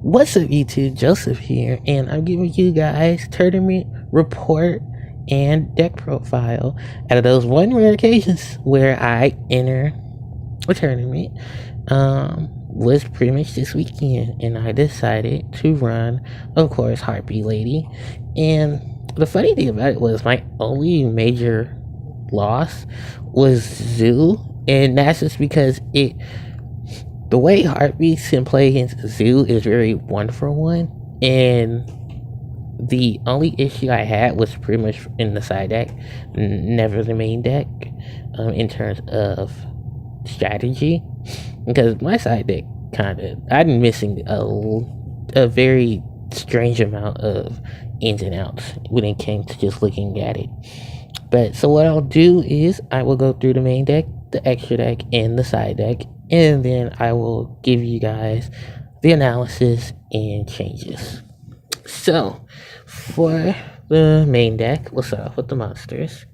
What's up, YouTube? Joseph here, and I'm giving you guys tournament report and deck profile out of those one rare occasions where I enter a tournament. Was pretty much this weekend, and I decided to run, of course, Harpie Lady. And the funny thing about it was my only major loss was Zoo, and that's just because the way Harpies can play against Zoo is very 1-for-1, and the only issue I had was pretty much in the side deck, never the main deck, in terms of strategy, because my side deck I'm missing a very strange amount of ins and outs when it came to just looking at it. But so what I'll do is I will go through the main deck, the extra deck, and the side deck, and then I will give you guys the analysis and changes. So for the main deck, we'll start off with the monsters.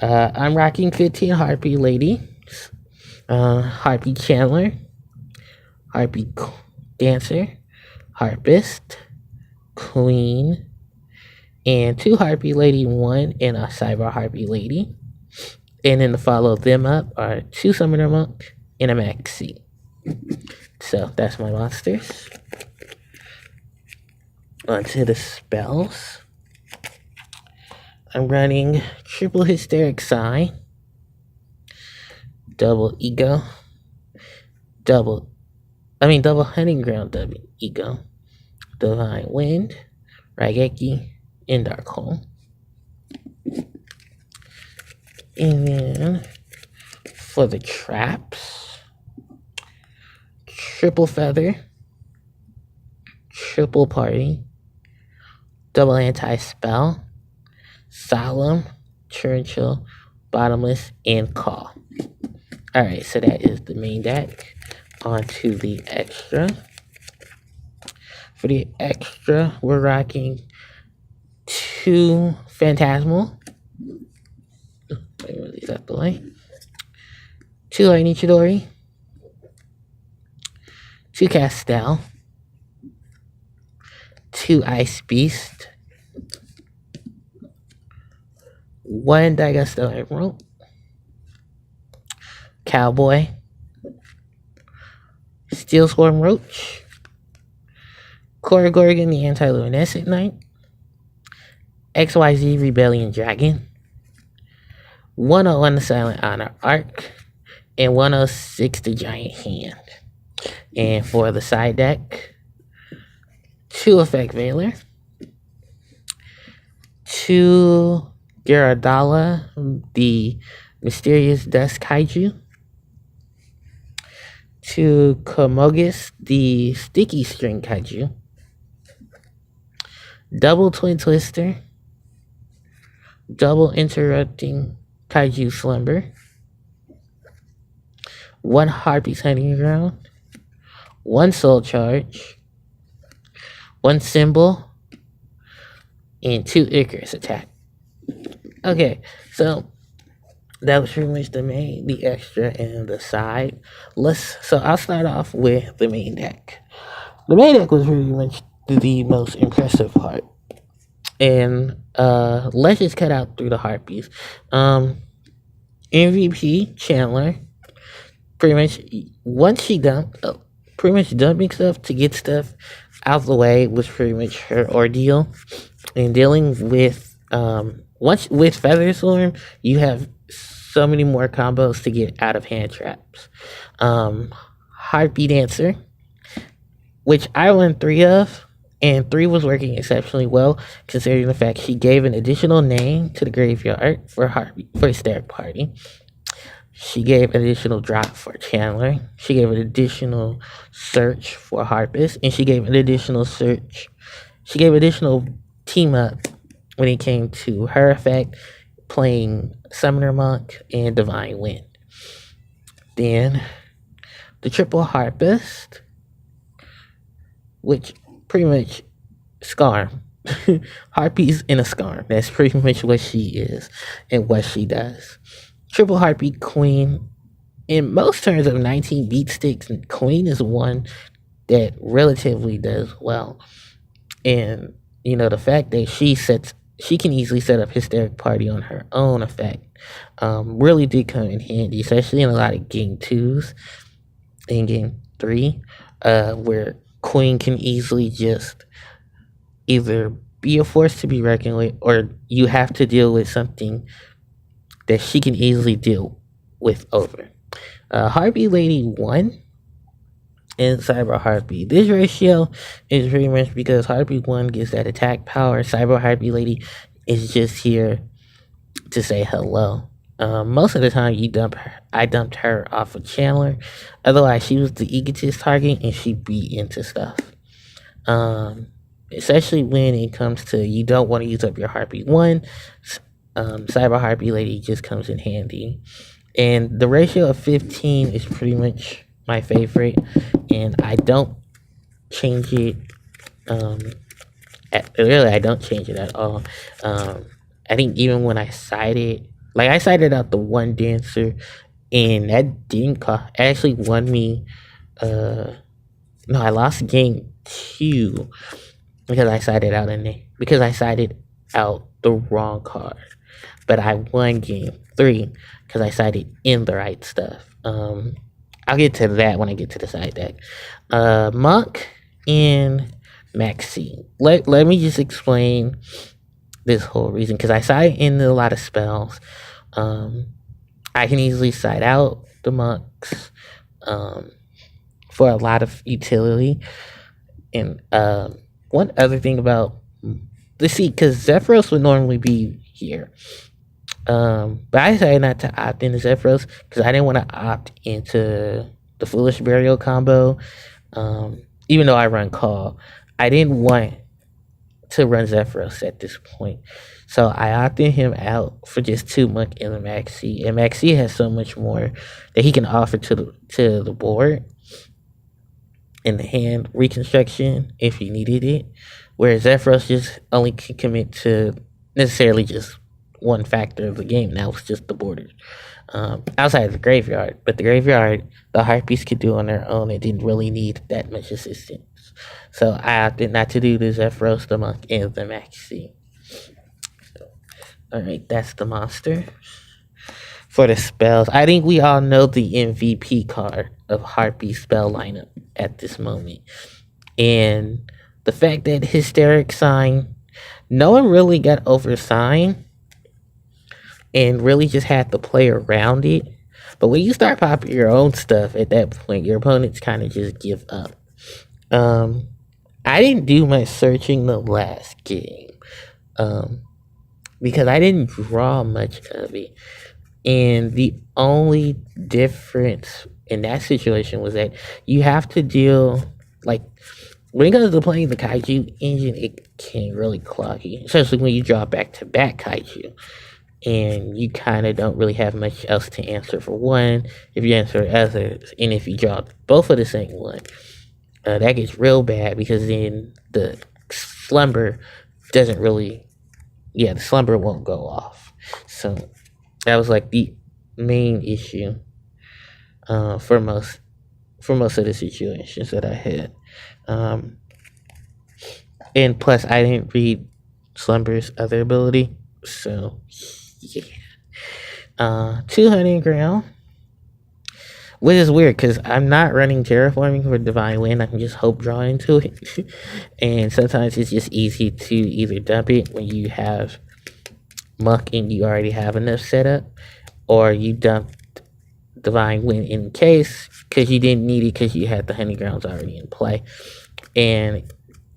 I'm rocking 15 Harpie Lady, Harpie Chandler, Harpie Dancer, Harpist, Queen, and 2 Harpie Lady 1 and a Cyber Harpie Lady. And then to follow them up are 2 Summoner Monk and a Maxi. So that's my monsters. Onto the spells. I'm running triple Hysteric Sigh, double Hunting Ground double Ego, Divine Wind, Raigeki, and Darkhold. And then for the traps, triple Feather, triple Party, double Anti-Spell, Solemn, Churchill, Bottomless, and Call. Alright, so that is the main deck. On to the extra. For the extra, we're rocking 2 Phantasmal. Let me move these out the way. 2 Lightning Chidori, 2 Castel, 2 Ice Beast, 1 Daigasto Emerald, Cowboy, Steel Swarm Roach, Korrigorgon the Anti-Luminescent Knight, XYZ Rebellion Dragon, 101 the Silent Honor Arc, and 106 the Giant Hand. And for the side deck, 2 Effect Veiler, 2 Gyarados the Mysterious Dust Kaiju, 2 Komogus the Sticky String Kaiju, double Twin Twister, double Interrupting Kaiju Slumber, 1 Harpie's Hunting Ground, 1 Soul Charge, 1 Symbol, and 2 Icarus Attack. Okay, so that was pretty much the extra, and the side. So I'll start off with the main deck. The main deck was pretty much the most impressive part. And let's just cut out through the Harpies. MVP Chandler, pretty much once she dumped, pretty much dumping stuff to get stuff out of the way was pretty much her ordeal. And dealing with once with Feather Swarm, you have so many more combos to get out of hand traps. Harpie Dancer, which I won 3 of, and 3 was working exceptionally well, considering the fact she gave an additional name to the graveyard for Hysteric Party. She gave an additional drop for Chandler. She gave an additional search for Harpist, and she gave an additional search. She gave additional team up when it came to her effect, playing Summoner Monk and Divine Wind. Then the triple Harpist, which pretty much Scarm. Harpies in a Scarm. That's pretty much what she is and what she does. Triple Harpie Queen. In most terms of 19 beat sticks, Queen is one that relatively does well. And the fact that she can easily set up hysteric party on her own effect really did come in handy, especially in a lot of game twos and game three, where Queen can easily just either be a force to be reckoned with, or you have to deal with something that she can easily deal with over. Harpie Lady 1 and Cyber Harpie. This ratio is pretty much because Harpie 1 gets that attack power. Cyber Harpie Lady is just here to say hello. Most of the time, I dumped her off of Chandler. Otherwise, she was the egotist target and she beat into stuff. Especially when it comes to you don't want to use up your Harpie 1. Cyber Harpie Lady just comes in handy. And the ratio of 15 is pretty much my favorite, and I don't change it. I don't change it at all. I think even when I sided out the one dancer, and that didn't cost. Actually, won me. No, I lost game 2 because I sided out the wrong card, but I won game 3 because I sided in the right stuff. I'll get to that when I get to the side deck. Monk and Maxi. Let me just explain this whole reason, because I side in a lot of spells. I can easily side out the monks for a lot of utility. And one other thing about because Zephyros would normally be here. But I decided not to opt into Zephyros because I didn't want to opt into the Foolish Burial combo. Even though I run Call, I didn't want to run Zephyros at this point. So I opted him out for just 2 Monk and the Maxi. And Maxi has so much more that he can offer to the board in the hand reconstruction if he needed it. Whereas Zephyros just only can commit to necessarily just one factor of the game. That was just the borders. Outside of the graveyard. But the graveyard, the Harpies could do on their own. It didn't really need that much assistance. So I opted not to do the Zephyros, the Monk, and the Maxi. Alright, that's the monster. For the spells, I think we all know the MVP card of Harpie spell lineup at this moment. And the fact that Hysteric Sign, no one really got over Sign and really just had to play around it. But when you start popping your own stuff at that point, your opponents kind of just give up. I didn't do much searching the last game because I didn't draw much of it. And the only difference in that situation was that you have to deal, like, when it comes to playing the Kaiju engine, it can really clog you, especially when you draw back-to-back Kaiju. And you kind of don't really have much else to answer for one if you answer others. And if you draw both of the same one, that gets real bad because then the slumber doesn't really, the slumber won't go off. So that was like the main issue for most of the situations that I had. And plus, I didn't read Slumber's other ability, so yeah. 200 ground, which is weird because I'm not running terraforming for Divine Wind. I can just hope draw into it, and sometimes it's just easy to either dump it when you have Muck and you already have enough setup, or you dump Divine Wind in case because you didn't need it because you had the Honey Grounds already in play. And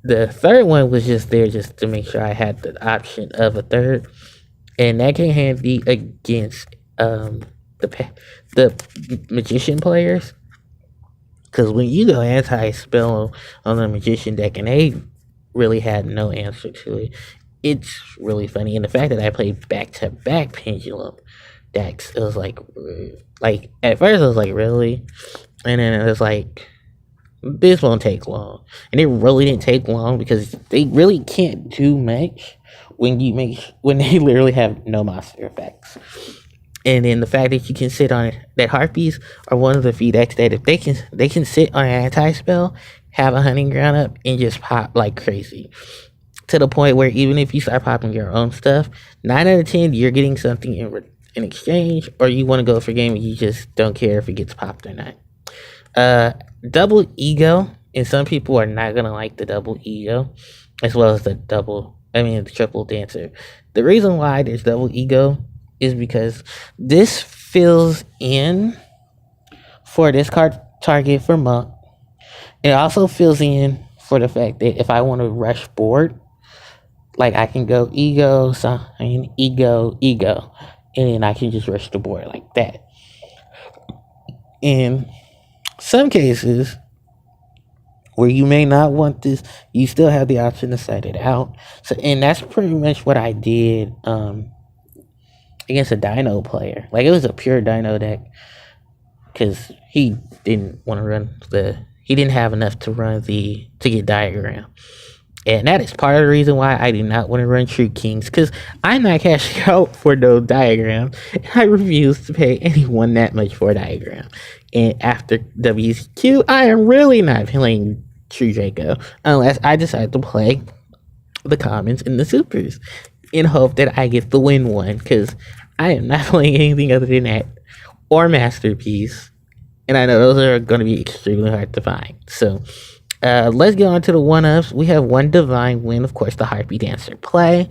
the third one was just there just to make sure I had the option of a third, and that came handy against the Magician players, because when you go anti-spell on the Magician deck and they really had no answer to it, it's really funny. And the fact that I played back-to-back Pendulum decks, it was like at first I was like, really? And then it was like, this won't take long. And it really didn't take long because they really can't do much when they literally have no monster effects. And then the fact that you can sit on it, that Harpies are one of the few decks that if they can sit on an anti-spell have a hunting ground up and just pop like crazy. To the point where even if you start popping your own stuff, 9 out of 10, you're getting something in exchange, or you want to go for game and you just don't care if it gets popped or not. Double ego, and some people are not gonna like the double ego, as well as the triple dancer. The reason why there's double ego is because this fills in for this card target for monk. It also fills in for the fact that if I want to rush board, like I can go ego, ego, and then I can just rush the board like that. In some cases where you may not want this, you still have the option to set it out. So, and that's pretty much what I did against a Dino player. Like, it was a pure Dino deck because he didn't want to he didn't have enough to get diagram. And that is part of the reason why I do not want to run True Kings, because I'm not cashing out for no diagram. I refuse to pay anyone that much for a diagram. And after WQ, I am really not playing True Draco unless I decide to play the commons and the supers in hope that I get the win one, because I am not playing anything other than that or Masterpiece. And I know those are going to be extremely hard to find. So, let's get on to the one-ups. We have one divine win, of course, the Harpie Dancer play.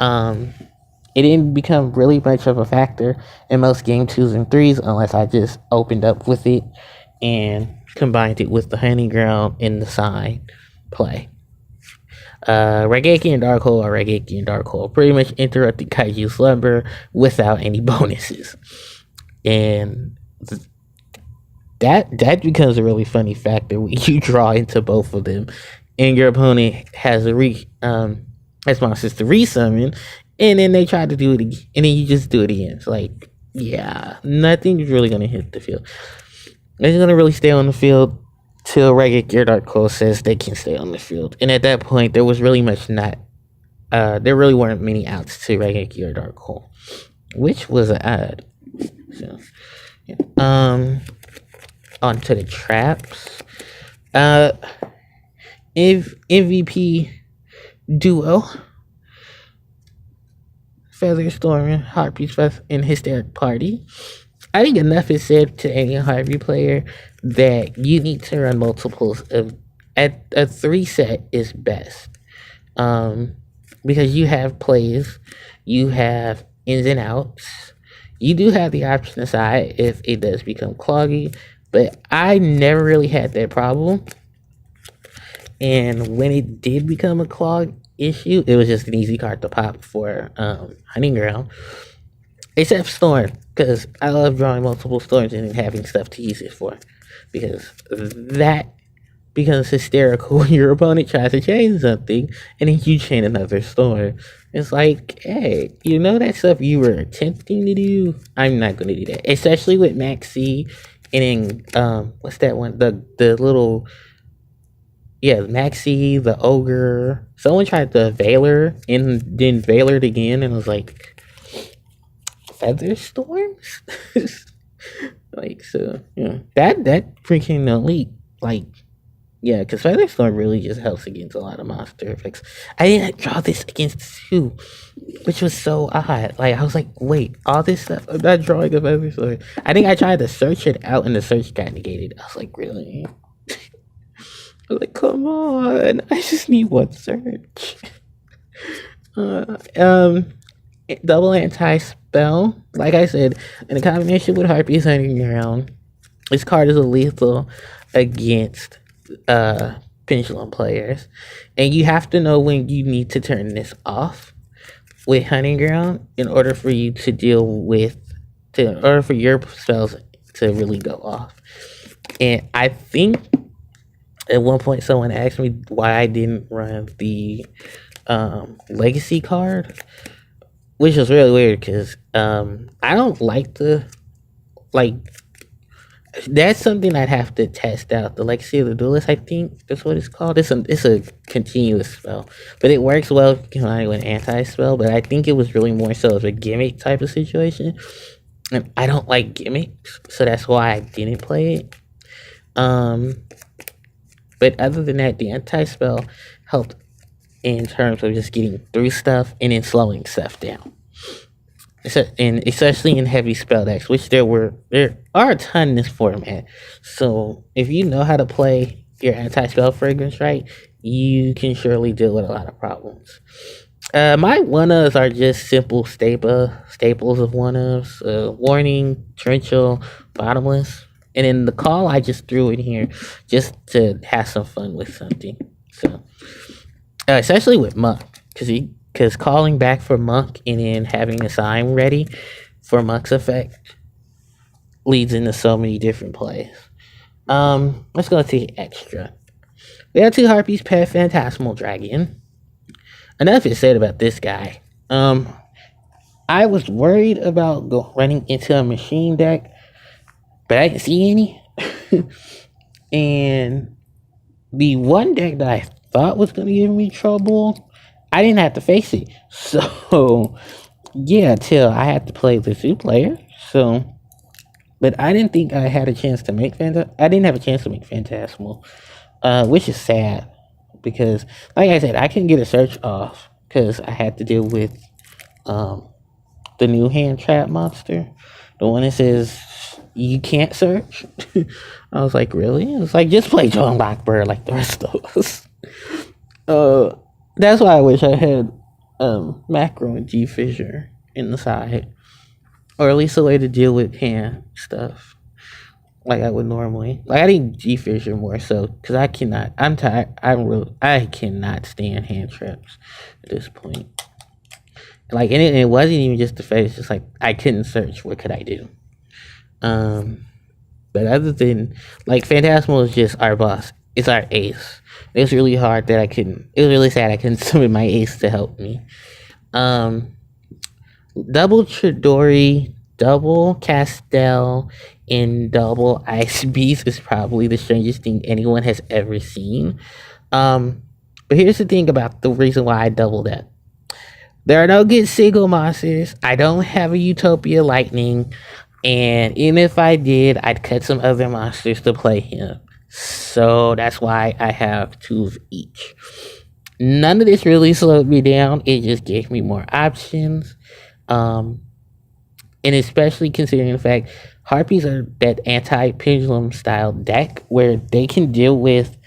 It didn't become really much of a factor in most game 2s and 3s unless I just opened up with it and combined it with the Hunting Ground in the sign play. Raigeki and Dark Hole are Raigeki and Dark Hole. Pretty much interrupted Kaiju Slumber without any bonuses. And that becomes a really funny factor when you draw into both of them and your opponent has monsters to resummon, and then they try to do it again, and then you just do it again. It's like, yeah, nothing's really gonna hit the field. It's gonna really stay on the field till Raigeki or Dark Hole says they can stay on the field. And at that point there was really there really weren't many outs to Raigeki or Dark Hole, which was odd. So yeah. Onto the traps. MVP duo. Featherstorm, Harpies, and Hysteric Party. I think enough is said to any Harpie player that you need to run multiples of at a 3 set is best. Because you have plays, you have ins and outs. You do have the option to decide if it does become cloggy, but I never really had that problem. And when it did become a clog issue, it was just an easy card to pop for Hunting Ground. Except Storm, because I love drawing multiple storms and having stuff to use it for. Because that becomes hysterical when your opponent tries to chain something and then you chain another storm. It's like, hey, you know that stuff you were attempting to do? I'm not going to do that. Especially with Maxi and then, what's that one? The little... Yeah, Maxi, the Ogre. Someone tried the Veiler and then Veilered again and was like, Feather Storms? Like, so, yeah. That freaking elite, like, yeah, because Feather Storm really just helps against a lot of monster effects. I didn't draw this against 2, which was so odd. Like, I was like, wait, all this stuff, I'm not drawing a Feather Storm. I think I tried to search it out and the search got negated. I was like, really? I was like, come on, I just need one search. Double anti-spell. Like I said, in a combination with Harpies Hunting Ground, this card is a lethal against Pendulum players. And you have to know when you need to turn this off with Hunting Ground in order for you to in order for your spells to really go off. And I think at one point someone asked me why I didn't run the legacy card, which was really weird because I don't like that's something I'd have to test out. The Legacy of the Duelist, I think that's what it's called. It's a continuous spell, but it works well combined with an anti-spell, but I think it was really more so of a gimmick type of situation, and I don't like gimmicks, so that's why I didn't play it. But other than that, the anti-spell helped in terms of just getting through stuff and then slowing stuff down. And especially in heavy spell decks, which there are a ton in this format. So if you know how to play your anti-spell fragrance right, you can surely deal with a lot of problems. My one-ofs are just simple staples of one-ofs. Warning, torrential, bottomless. And then the call I just threw in here just to have some fun with something. So especially with Monk, because calling back for Monk and then having a sign ready for Monk's effect leads into so many different plays. Let's go to the extra. We have 2 Harpies Pet Phantasmal Dragon. Enough is said about this guy. I was worried about running into a machine deck, but I didn't see any. And the one deck that I thought was going to give me trouble, I didn't have to face it. So, yeah, till I had to play the 2 player. So, but I didn't think I had a chance to make I didn't have a chance to make Phantasmal, which is sad because, like I said, I couldn't get a search off because I had to deal with the new hand trap monster, the one that says you can't search. I was like, really? It's like, just play John Lockbird like the rest of us. That's why I wish I had Macro and G Fissure in the side, or at least a way to deal with hand stuff like I would normally. Like I need G Fissure more so because I cannot. I'm tired. I cannot stand hand traps at this point. Like and it wasn't even just the face. Just like I couldn't search. What could I do? But other than like Phantasmal is just our boss. It's our ace. It was really hard that I couldn't. It was really sad I couldn't summon my ace to help me. Double Chidori, double Castell, and double Ice Beast is probably the strangest thing anyone has ever seen. But here's the thing about the reason why I doubled that. There are no good single monsters. I don't have a Utopia Lightning. And even if I did, I'd cut some other monsters to play him. So that's why I have 2 of each. None of this really slowed me down. It just gave me more options. And especially considering the fact Harpies are that anti-pendulum style deck where they can deal with,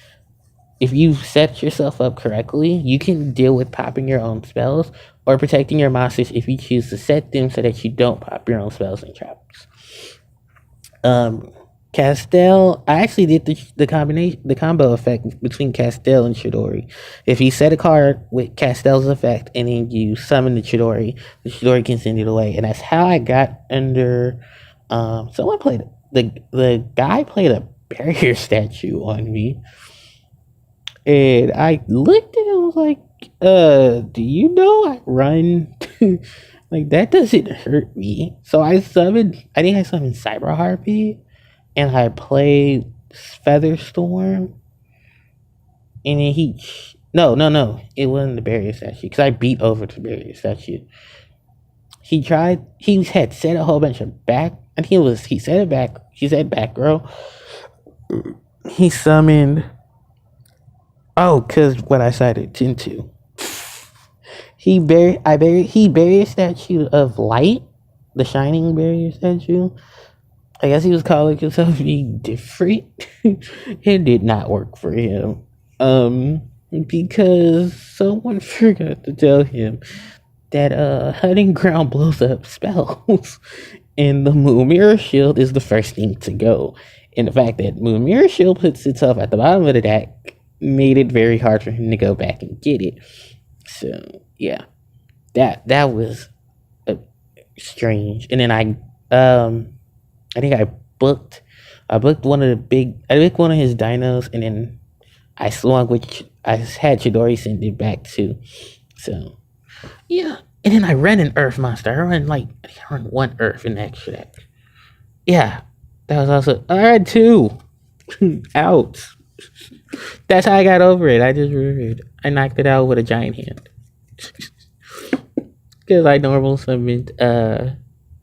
if you set yourself up correctly, you can deal with popping your own spells or protecting your monsters if you choose to set them so that you don't pop your own spells and traps. Castell, I actually did the combo effect between Castell and Chidori. If you set a card with Castell's effect and then you summon the Chidori can send it away. And that's how I got under someone played the guy played a barrier statue on me. And I looked at it and was like, do you know I run like that doesn't hurt me. So I summoned Cyber Harpie. And I played Featherstorm, and then no, it wasn't the barrier statue, because I beat over the barrier statue. He had set a whole bunch of back, I think he said back row. He summoned, because what I cited into. He barrier statue of light, the shining barrier statue. I guess he was calling himself being different. It did not work for him. Because someone forgot to tell him that Hunting Ground blows up spells. And the Moon Mirror Shield is the first thing to go. And the fact that Moon Mirror Shield puts itself at the bottom of the deck made it very hard for him to go back and get it. So yeah. That was strange. And then I think I booked one of his dinos, and then I swung, which I had Chidori send it back to. So, yeah. And then I ran an Earth monster. I ran 1 Earth in the extra deck. Yeah. That was also, I had 2. Out. That's how I got over it. I just remembered. I knocked it out with a giant hand. Because I normal summoned,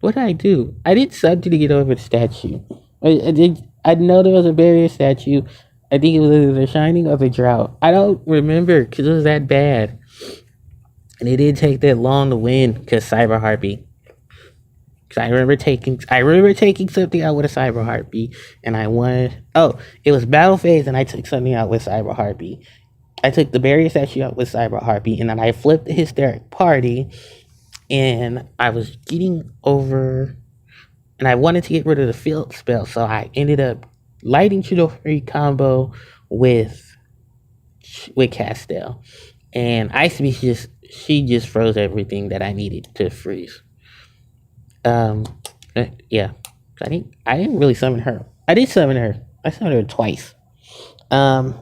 what did I do? I did something to get over the statue. I know there was a barrier statue. I think it was either The Shining or The Drought. I don't remember because it was that bad. And it didn't take that long to win because Cyber Harpie. Cause I remember taking something out with a Cyber Harpie and I won. Oh, it was Battle Phase and I took something out with Cyber Harpie. I took the barrier statue out with Cyber Harpie and then I flipped the Hysteric Party and I was getting over and I wanted to get rid of the field spell, so I ended up lighting Chidori combo with Castell. And Ice Beast just froze everything that I needed to freeze. Um, yeah, I didn't really summon her. I did summon her. I summoned her twice. Um,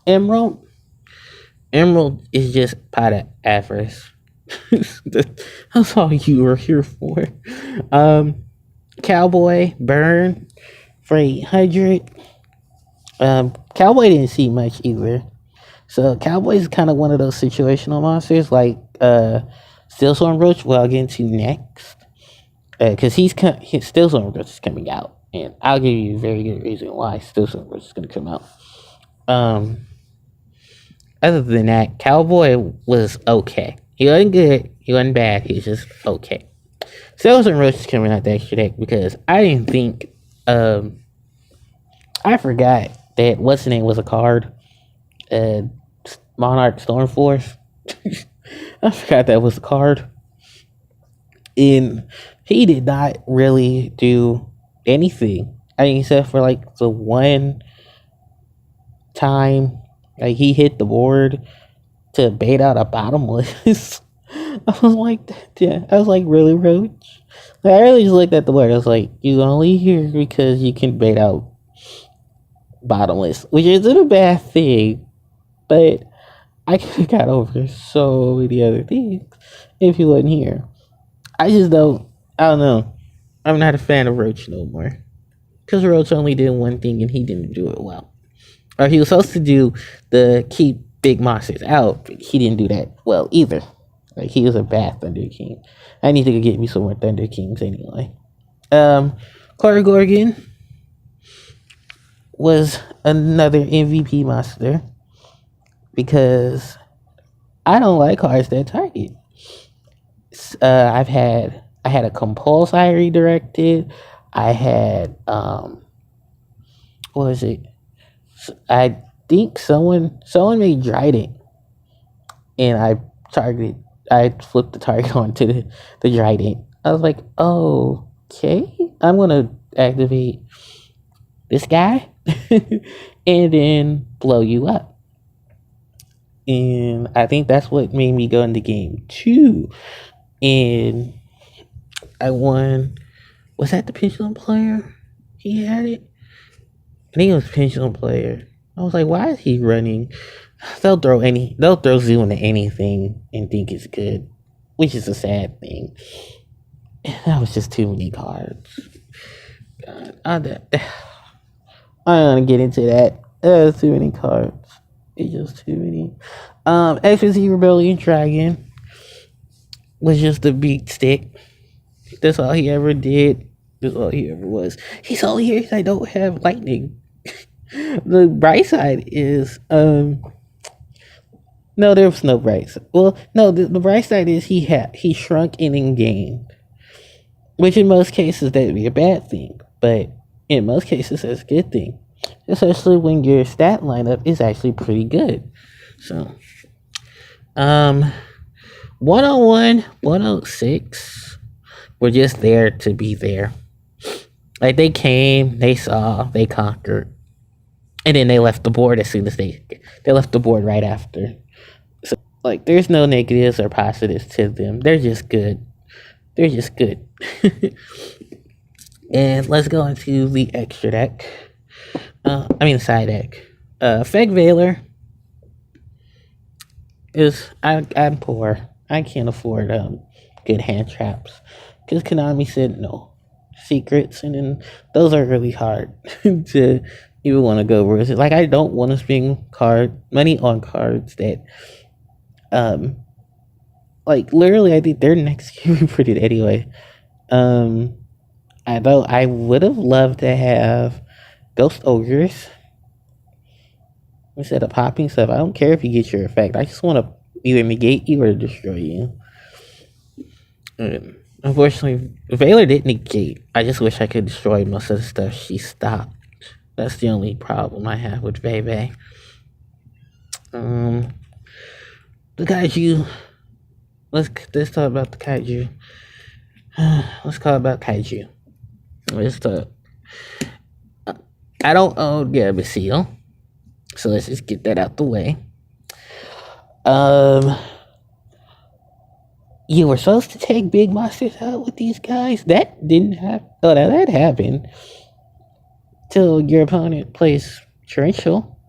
Emerald. Emerald is just pot of avarice. That's all you were here for. Cowboy burn for 800. Cowboy didn't see much either. So Cowboy is kind of one of those situational monsters like Steelstorm Roach. Well, I'll get into next. Because Steelstorm Roach is coming out, and I'll give you a very good reason why Steelstorm Roach is going to come out. Other than that, Cowboy was okay. He wasn't good. He wasn't bad. He was just okay. Steelstorm Roach is coming out the extra deck because I didn't think. I forgot that what's the name was a card. Monarch Stormforce. I forgot that was a card. And he did not really do anything. I mean, except for like the one time, like he hit the board to bait out a bottomless. I was like, yeah, I was like, really, Roach? Like, I really just looked at the board. I was like, you only here because you can bait out bottomless, which isn't a bad thing, but I could have got over so many other things if he wasn't here. I don't know. I'm not a fan of Roach no more. Because Roach only did one thing and he didn't do it well. Or he was supposed to do the keep big monsters out, but he didn't do that well either. Like, he was a bad Thunder King. I need to get me some more Thunder Kings anyway. Gorgon was another MVP monster. Because I don't like cards that target. I had a compulsory directed. I had what was it? I think someone made Dryden, and I flipped the target onto the Dryden. I was like, okay, I'm gonna activate this guy and then blow you up. And I think that's what made me go into game 2. And I won. Was that the Pendulum player? He had it? I think it was Pendulum player. I was like, why is he running? They'll throw Zoo into anything and think it's good, which is a sad thing. That was just too many cards. God, I don't want to get into that. There's too many cards. It's just too many. XYZ Rebellion Dragon was just a beat stick. That's all he ever did. That's all he ever was. He's all here because I don't have lightning. The bright side is no, there was no bright side. Well, no, the bright side is he shrunk in game, which in most cases that would be a bad thing, but in most cases that's a good thing, especially when your stat lineup is actually pretty good. So 101, 106 were just there to be there. Like, they came, they saw, they conquered, and then they left the board as soon as they left the board right after. So, like, there's no negatives or positives to them. They're just good. They're just good. And let's go into the extra deck. Side deck. Feg Veiler is, I'm poor. I can't afford good hand traps because Konami said no secrets, and then those are really hard to even want to go versus. Like, I don't want to spend money on cards that like, literally I think their next game we printed anyway. I would have loved to have Ghost Ogres. instead of popping stuff. I don't care if you get your effect. I just want to either negate you or destroy you. Unfortunately, Veiler didn't negate. I just wish I could destroy most of the stuff she stopped. That's the only problem I have with Vei. The kaiju. Let's talk about the kaiju. Let's talk about kaiju. Let's talk. I don't own Gabaseel, so let's just get that out the way. You were supposed to take big monsters out with these guys. That didn't happen. Oh, that happened till your opponent plays Torrential,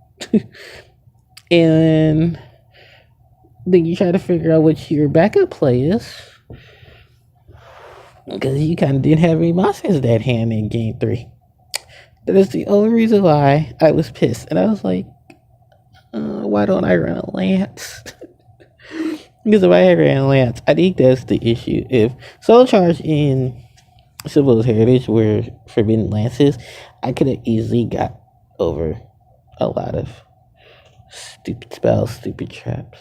and then you try to figure out what your backup play is, because you kind of didn't have any monsters that hand in game 3. That is the only reason why I was pissed, and I was like, why don't I run a Lance? Because if I ran a Lance, I think that's the issue. If Soul Charge in Symbol's Heritage were forbidden Lances, I could have easily got over a lot of stupid spells, stupid traps.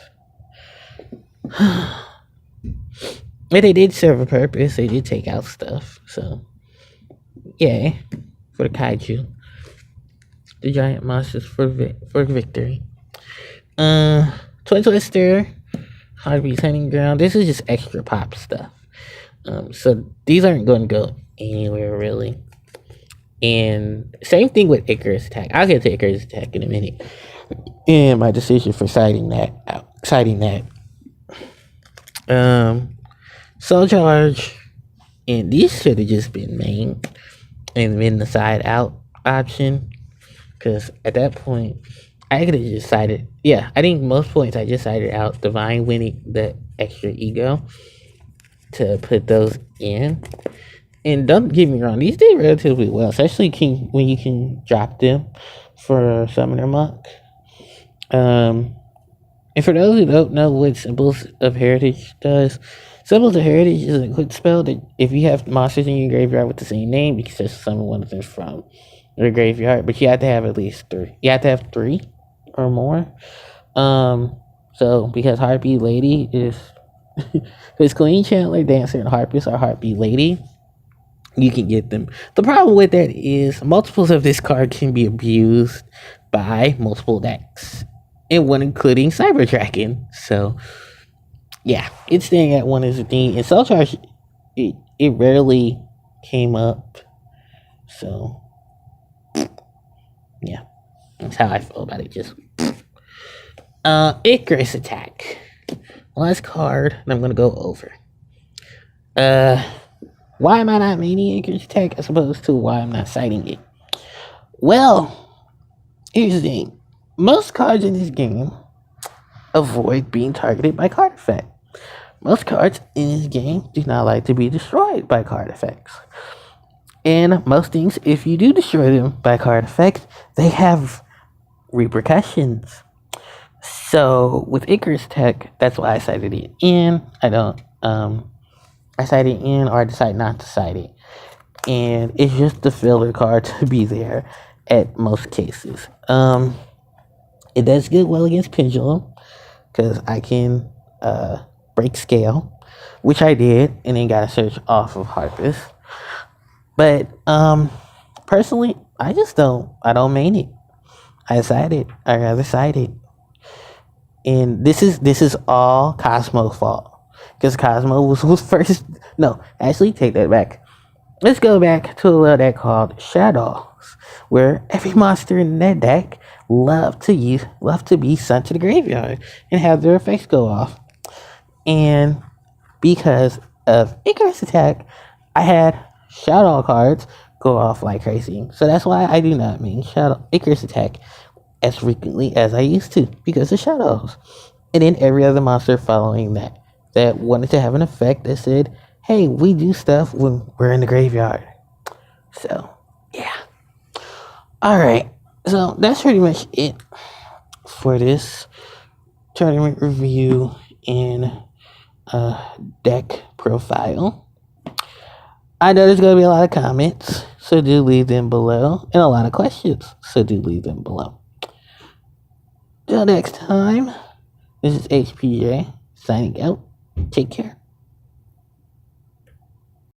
But they did serve a purpose. They did take out stuff. So, yay for the kaiju. The giant monsters for victory. Twin Twister, Harpie's Hunting Ground. This is just extra pop stuff. So these aren't going to go anywhere really. And same thing with Icarus Attack. I'll get to Icarus Attack in a minute. And my decision for citing that. Soul Charge, and these should have just been main and been the side out option. Because at that point, I could have just cited. Yeah, I think most points I just cited out Divine winning the extra ego to put those in. And don't get me wrong, these did relatively well, especially when you can drop them for Summoner Monk. And for those who don't know what Symbols of Heritage does, Symbols of Heritage is a good spell that if you have monsters in your graveyard with the same name, you can just summon one of them from your graveyard, but you have to have at least 3. You have to have 3 or more. So because Harpie Lady is because Queen, Chandler, Dancer, and Harpies are Harpie Lady, you can get them. The problem with that is multiples of this card can be abused by multiple decks, and one including Cyber Dragon. So yeah, it's staying at 1 is a thing. And Soul Charge, it rarely came up. So yeah, that's how I feel about it. Just Icarus Attack. Last card that I'm gonna go over. Why am I not maining Icarus Attack as opposed to why I'm not citing it? Well, here's the thing. Most cards in this game avoid being targeted by card effect. Most cards in this game do not like to be destroyed by card effects. And most things, if you do destroy them by card effects, they have repercussions. So with Icarus Attack, that's why I cited it in. I cite it in, or I decide not to cite it. And it's just a filler card to be there at most cases. It does good well against Pendulum, because I can break scale, which I did, and then got a search off of Harpes. But personally, I don't main it. I rather cite it. And this is all Cosmo's fault. Because Cosmo was first. No, actually, take that back. Let's go back to a deck called Shadows, where every monster in that deck love to be sent to the graveyard and have their effects go off. And because of Icarus Attack, I had Shadow cards go off like crazy. So that's why I do not mean Icarus Attack as frequently as I used to, because of Shadows. And then every other monster following that wanted to have an effect that said, hey, we do stuff when we're in the graveyard. So, yeah. Alright, so that's pretty much it for this tournament review and deck profile. I know there's going to be a lot of comments, so do leave them below, and a lot of questions, so do leave them below. Till next time, this is HPJ signing out. Take care.